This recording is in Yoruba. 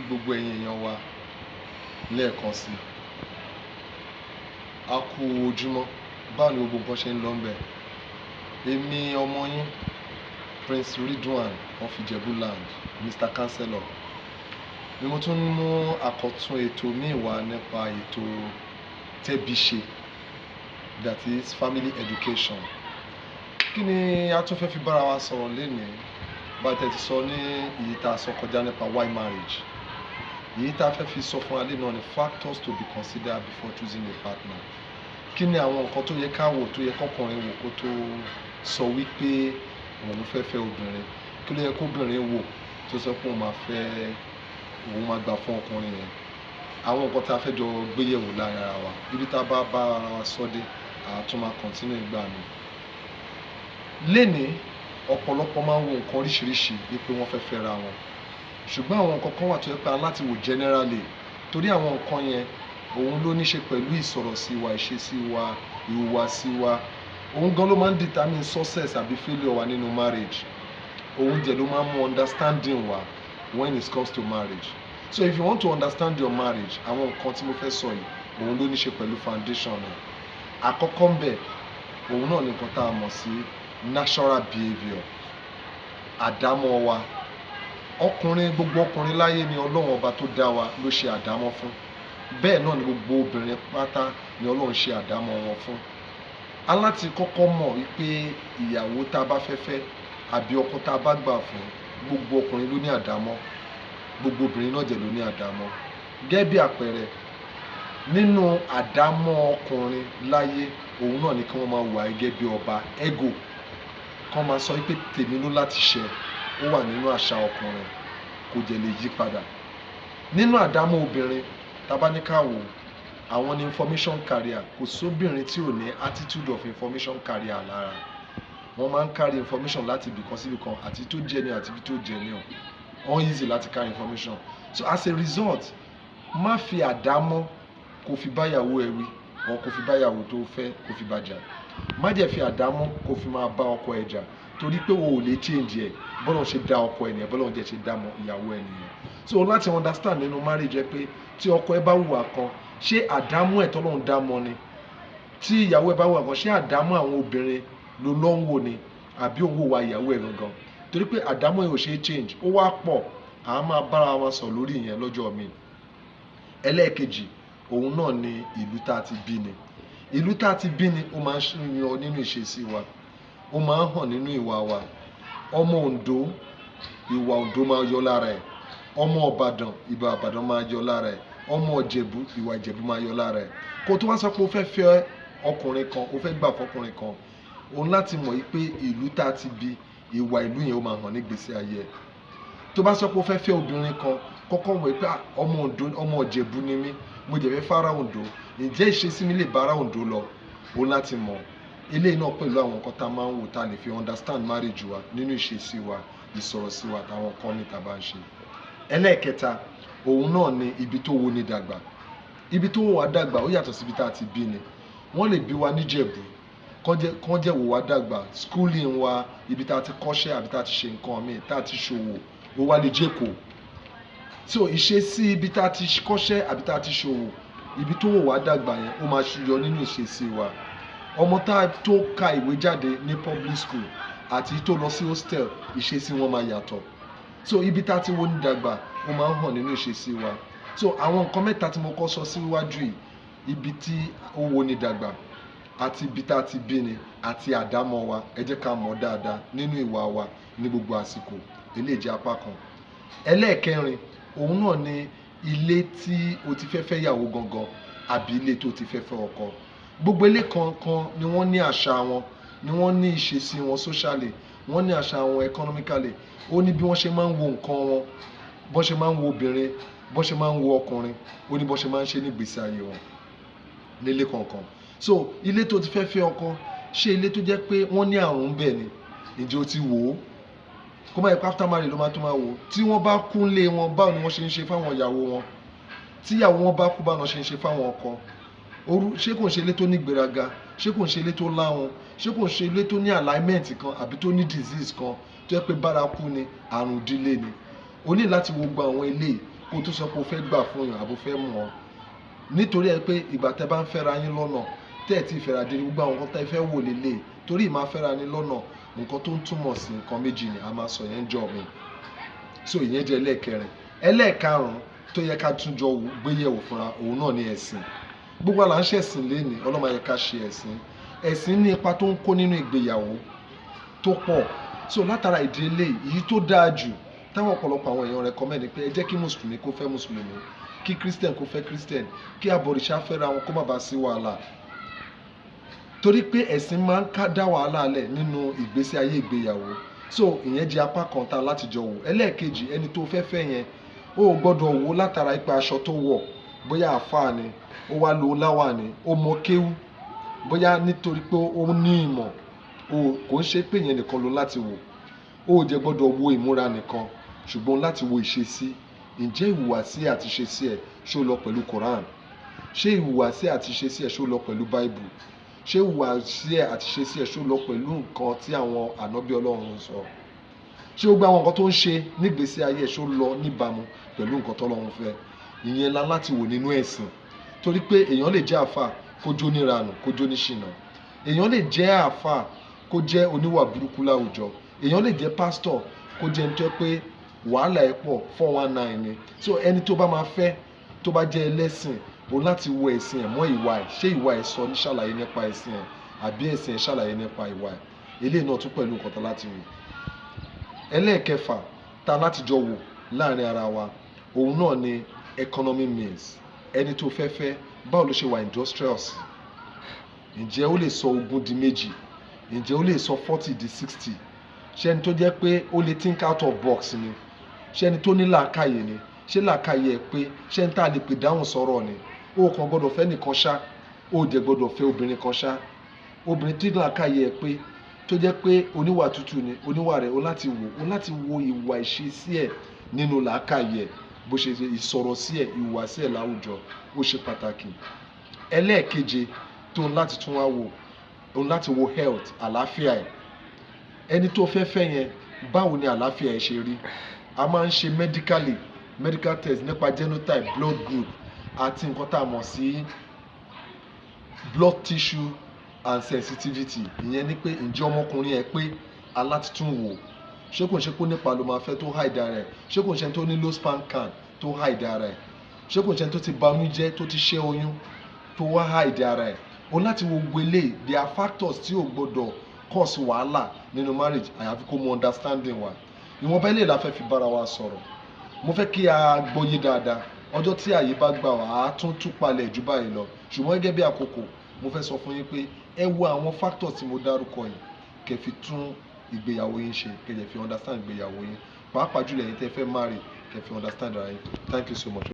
gbogbo ẹ̀yin èèyàn wa lẹ́ẹ̀kan sí a kú ojúmọ́ báwo ni gbogbo nǹkan ṣe ń lọ ń bẹ̀. Èmi ọmọ yín Prince Ridwan of Ijebuland Mr. Counselor ni mo tún mú àkọ́tún ètò míì wá nípa ètò tẹ́bíṣe, that is family education. Kí ni a tún fẹ́ fi bára wa sọ̀rọ̀ lénìí? Bá a tẹ̀ ti sọ ní èyí tá a sọ kọjá nípa why marriage, èyí tá a fẹ́ fi sọ fún alẹ́ náà ni factors to be considered before choosing a partner. Kí ni àwọn nǹkan tó yẹ ká wò, tó yẹ kọ́kùnrin wò kó tó sọ wípé òun fẹ́ fẹ́ obìnrin? Kí ló yẹ kóbìnrin wò tó sọ pé òun máa gbà fún ọkùnrin yẹn? Àwọn nǹkan tá a fẹ́ jọ gbéyẹ̀wò láàrin ara wa, ibi tá a bá bá ara wa sọ dé àtún máa continue ìgbà mi. Lénìí ọ̀pọ̀lọpọ̀ máa ń wo nǹkan oríṣiríṣi wípé wọ́n fẹ́ fẹ́ra wọn, ṣùgbọ́n àwọn nǹkan kan wà tó yẹ pé aláti wò generally, torí àwọn nǹkan yẹn òun ló ní ṣe pẹ̀lú ìsọ̀rọ̀sí wa, ìṣesí wa, ìhùwàsí wa. Òun gan ló máa ń determine success àbí failure wa nínú marriage. Òun jẹ́ ló máa ń mú understanding wa when it comes to marriage. So if you want to understand your marriage, àwọn nǹkan tí mo fẹ́ sọ yìí òun ló ní ṣe pẹ̀lú foundation rẹ̀. Àkọ́kọ́ ń bẹ̀ òun náà ni nǹkan tá a mọ̀ sí natural behaviour, àdámọ́ wa. Gbogbo ọkùnrin láyé ni Ọlọ́run ọba tó dá wa ló ṣe àdámọ́ fún. Bẹ́ẹ̀ náà ni gbogbo obìnrin pátá ni Ọlọ́run ṣe àdámọ́ wọn fún. Aláti kọ́kọ́ mọ̀ wípé ìyàwó tá a bá fẹ́ fẹ́ àbí ọkọ tá a bá gbà fún, gbogbo ọkùnrin ló ní àdámọ́, gbogbo obìnrin náà jẹ́ ló ní àdámọ́. Gẹ́gẹ́ bí àpẹẹrẹ, nínú àdámọ́ ọkùnrin láyé òun náà ni kí wọ́n máa wà gẹ́gẹ́ bí ọba, ego, kí wọ́n máa sọ wípé tèmi ló láti ṣẹ, ó wà nínú àṣà ọkùnrin, kò jẹ́ lè yí padà. Nínú àdámọ́ obìnrin tabaníká wò, àwọn ni information carrier. Kò sóbìnrin tí ò ní attitude of information carrier lára. Wọ́n máa ń carry information láti ibìkan sí ibìkan, àti tó jẹ́ ní àti ibi tó jẹ́ ní ọ̀ easy láti carry information. So as a result, má fi àdámọ́ kó fi báyàwó ẹ wí or kó fi báyàwó tó fẹ́ kó fi bàjà. Má jẹ́ fi àdámọ́ kó fi máa bá ọkọ ẹ jà, torí pé o ò lè change ẹ̀. Bọ́lá ṣe dá ọkọ ẹ nìyẹn, bọ́lá jẹ́ ṣe dá ìyàwó ẹ nìyẹn. So láti understand nínú marriage ẹ pé tí ọkọ ẹ bá hùwà kan, ṣé àdámọ́ ẹ̀ tọ́lọ́run dá mọ́ ni? Tí ìyàwó ẹ bá hùwà kan, ṣé àdámọ́ àwọn obìnrin ló lọ́ ń wò ni àbí òun wò wá ìyàwó ẹ gangan? Torí pé àdámọ́ ẹ ò ṣe é change, ó wá pọ̀, à máa bára wa sọ lórí ìyẹn lọ́jọ́ mi. Ẹlẹ́ẹ̀kejì òun náà ni ìlú tá a ti bí ni. Ìlú tá a ti bí ni ó máa ń yan nínú ìṣesí wa, ó máa ń hàn nínú ìwà wa. Ọmọ Oǹdó, ìwà Oǹdó máa yọ lára ẹ̀. Ọmọ Ìbàdàn, ìwà Ìbàdàn máa yọ lára ẹ̀. Ọmọ Ìjẹ̀bú, ìwà Ìjẹ̀bú máa yọ lára ẹ̀. Kó tó wá sọ pé o fẹ́ fẹ́ ọkùnrin kan, o fẹ́ gbà fọkùnrin kan, òun láti mọ̀ wípé ìlú tá a ti bí, ìwà ìlú yẹn ó máa hàn nígbésí ayé ẹ̀. Tó bá sọ pé o fẹ́ fẹ́ obìnrin kan, kọ́kọ́ mọ̀ wípé ọmọ Oǹdó, ọmọ Ìjẹ̀bú ni mí, mo jẹ̀ fẹ́ fara Oǹdó, ǹjẹ́ ìṣesí mi lè bára Oǹdó lọ? Òun láti mọ̀. Eléyìí náà pẹ̀lú àwọn nǹkan tá a máa ń wò tá a lè fi understand marriage wa nínú ìṣesí wa, ìsọ̀rọ̀sí wa àtàwọn nǹkan ní tá a bá ń ṣe. Ẹlẹ́ẹ̀kẹta òun náà ni ibi tó wo ni dàgbà. Ibi tó wò wá dàgbà ó yàtọ̀ sí ibi tá a ti bí ni. Wọ́n lè bí wa níjẹ̀bú, kán jẹ́ wò wá dàgbà, schooling wa, ibi tá a ti kọ́ṣẹ́ àbí tá a ti ṣe nǹkan míì, tá a ti ṣòwò, ó wá lè jẹ́kọ̀ọ́. So ìṣesí ibi tá a ti kọ́ṣẹ́ àbí tá a ti ṣòwò, ibi tó wò wá dàgbà yẹn ó máa ṣúyọ nínú ìṣesí wa. Ọmọ tó ka ìwé jáde ní public school àti tó lọ sí hostel, ìṣesí wọn máa yàtọ̀. So ibi tá a ti wo ni dàgbà ó máa ń hàn nínú ìṣesí wa. So àwọn nǹkan mẹ́ta tí mo kọ́ sọ síwájú yìí, ibi tí ó wo ni dàgbà àti ibi tá a ti bí ni àti àdámọ́ wa, ẹ jẹ́ ká mọ̀ dáadáa nínú ìwà wa ní gbogbo àsìkò. Eléyìí jẹ́ apá kan. Ẹlẹ́ẹ̀kẹrin òun náà ni ilé tí o ti fẹ́ fẹ́ ìyàwó gangan àbí ilé tó ti fẹ́ fẹ́ ọkọ. Gbogbo ilé kankan ni wọ́n ní àṣà wọn, ni wọ́n ní ìṣesí wọn socially, wọ́n ní àṣà wọn economically. Ó ní bí wọ́n ṣe máa ń wo nǹkan wọn, bọ́n ṣe máa ń wo obìnrin, bọ́n ṣe máa ń wo ọkùnrin, ó ní bọ́n ṣe máa ń ṣe ní ìgbésí ayé wọn nílé kankan. So ilé tó ti fẹ́ fẹ́ ọkọ, ṣé ilé tó jẹ́ pé wọ́n ní àrùn bẹ́ẹ̀ ni? Ǹjẹ́ o ti wò ó? Kó má yẹ pé after marriage ló máa tó máa wò ó. Tí wọ́n bá kú lé wọn, báwo ni wọ́n ṣe ń ṣe fáwọn ìyàwó wọn? Tí ìyàwó wọn bá kú, báwo ni wọ́n ṣe ń ṣe fáwọn ọkọ? Ṣé kò ń ṣe ilé tó ní ìgbéraga? Ṣé kò ń ṣe ilé tó láwọn? Ṣé kò ń ṣe ilé tó ní alignment kan àbí tó ní disease kan tó yẹ pé bárakú ni, àrùn ìdílé ni? O ní láti wo gbogbo àwọn ilé kó tó sọ pé o fẹ́ gbà fún yàn àbò fẹ́ mọ̀ ọ́, nítorí ẹ pé ìgbà tẹ́ bá ń fẹ́ra yín lọ́nà tẹ́ ẹ̀ tí ìfẹ́ra dé gbogbo àwọn nǹkan tẹ́ fẹ́ wò lélẹ̀, torí ìmáa fẹ́ra yín lọ́nà nǹkan tó ń túmọ̀ sí nǹkan méjì ni a máa sọ yẹn jọ mi. So ìyẹn jẹ́ ẹlẹ́ẹ̀kẹrin. Ẹlẹ́ẹ̀karùn-ún tó yẹ ká tún jọ gbéyẹ̀wò fúnra òun náà ni ẹ̀sìn. Gbogbo àlà ń ṣẹ̀sìn lénìí, ọlọ́mọ yẹ ká ṣe ẹ̀sìn. Ẹ̀sìn ní ipa tó ń kó nínú ìgbéyàwó tó pọ̀. So látara ìdílé yìí tó dáa jù táwọn ọ̀pọ̀lọpọ̀ àwọn èèyàn recommend ni pé ẹ jẹ́ kí mùsùlùmí kó fẹ́ mùsùlùmí, kí christian kó fẹ́ christian, kí abọ̀rìṣà fẹ́ra wọn kó má bàa sí wàhálà. Torí pé ẹ̀sìn máa ń dá wàhálà lẹ̀ nínú ìgbésí ayé ìgbéyàwó. So ìyẹn jẹ́ apá kan tá láti jọ wò. Ẹlẹ́ẹ̀kejì, ẹni tó fẹ́ fẹ́ yẹn ó gbọ́dọ̀ wò látara ipa aṣọ tó wọ̀, bóyá àfáà ni, ó wá lo láwà ni, ó mọ kéwú, bóyá nítorí pé ó ní ìmọ̀, kò ń ṣe pé yẹn nìkan ló láti wò. Ó jẹ́ gbọ́dọ̀ wo ìmúra nìkan, ṣùgbọ́n láti wo ìṣesí. Ǹjẹ́ ìhùwàsí àti ìṣesí ẹ̀ ṣó lọ pẹ̀lú Quran? Ṣé ìhùwàsí àti ìṣesí ẹ̀ ṣó lọ pẹ̀lú Bible? Ṣé ìhùwàsí ẹ̀ àti ìṣesí ẹ̀ ṣó lọ pẹ̀lú nǹkan tí àwọn ànábì Ọlọ́run sọ? Ṣé ó gbá àwọn nǹkan tó ń ṣe nígbésí ayé ẹ̀ ṣó lọ níbàámu pẹ̀lú nǹkan tọ́lọ́run fẹ́? Ìyẹn la láti wò nínú ẹ̀sìn. Torí pé èèyàn lè jẹ́ àfáà kó jó níranù, kó jó ní ṣìnà. Èèyàn lè jẹ́ àfáà kó jẹ́ oníwà burúkú láwùjọ. Èèyàn lè jẹ́ pásítọ̀ kó jẹ́ nítorí pé wàhálà ẹ̀ pọ̀ 419 ni. So ẹni tó bá máa fẹ́ tó bá jẹ́ ẹlẹ́sìn òun láti wo ẹ̀sìn ẹ̀ mọ́ ìwà ẹ̀. Ṣé ìwà ẹ̀ sọ ní ṣàlàyé nípa ẹ̀sìn ẹ̀ àbí ẹ̀sìn ẹ̀ ṣàlàyé nípa ìwà ẹ̀? Eléyìí náà tún pẹ̀lú nǹkan tá láti wò. Ẹlẹ́ẹ̀kẹfà tá láti jọ wò láàrin ara wa òun náà ni economic means. Ẹni tó fẹ́ fẹ́ báwo ló ṣe wà industrious? Ǹjẹ́ ó lè sọ 20 di 2? Ǹjẹ́ ó lè sọ 40 di 60? Ṣé ẹni tó jẹ́ pé ó lè think out of box ni? Ṣé ẹni tó ní làákàyè ni? Ṣé làákàyè ẹ̀ pé? Ṣé ẹni tá a lè pè dáhùn sọ̀rọ̀ ni? Ó kàn gbọ́dọ̀ fẹ́ nìkan ṣá, ó jẹ́ gbọ́dọ̀ fẹ́ obìnrin kan ṣá. Obìnrin tí làákàyè ẹ̀ pé tó jẹ́ pé oníwà tútù ni, oníwà rẹ̀ ó láti wo ìwà ìṣesí ẹ̀ nínú làákàyè ẹ̀, bó ṣe ìsọ̀rọ̀ sí ẹ̀, ìwà sí ẹ̀ láwùjọ ó ṣe pàtàkì. Ẹlẹ́ẹ̀keje tó ń láti tún wá wò òun láti wo health, àlàáfíà ẹ̀. Ẹni tó fẹ́ fẹ́ yẹn báwo ni àlàáfíà ẹ̀ ṣe rí? A máa ń ṣe medical test nípa genotype, blood group àti nǹkan tá a mọ̀ sí blood tissue and sensitivity. Ìyẹn ni pé ǹjẹ́ ọmọkùnrin ẹ̀ pé aláti tún wò. Ṣé kò ń ṣe pé nípa ló máa fẹ́ tó hide ara ẹ̀? Ṣé kò ń ṣe tó ní low sperm count tó hide ara ẹ̀? Ṣé kò ń ṣe tó ti ba oyún jẹ́ tó ti ṣẹ́ oyún tó wá hide ara ẹ̀? O láti wo gbélé. There are factors tí ò gbọdọ̀ cause wàhálà nínú marriage àyàfi kó mọ understanding wa. Ìwọ̀nba ilé la fẹ́ fi bára wa sọ̀rọ̀. Mo fẹ́ kí a gbọ́yé dáadáa. Ọjọ́ tí àyè bá gbà wá á tún palẹ̀ jù báyìí lọ. Ṣùgbọ́n gẹ́gẹ́ bí àkókò mo fẹ́ sọ fún yín pé ẹ wo àwọn factors tí mo dárúkọ yìí kẹ́ fi tún ìgbéyàwó yín ṣe, kẹ́ fi understand ìgbéyàwó yín. Pàápàá jùlọ ẹ̀yin tẹ́ fẹ́ marry kẹ́ fi understand ara yín. Thank you so much.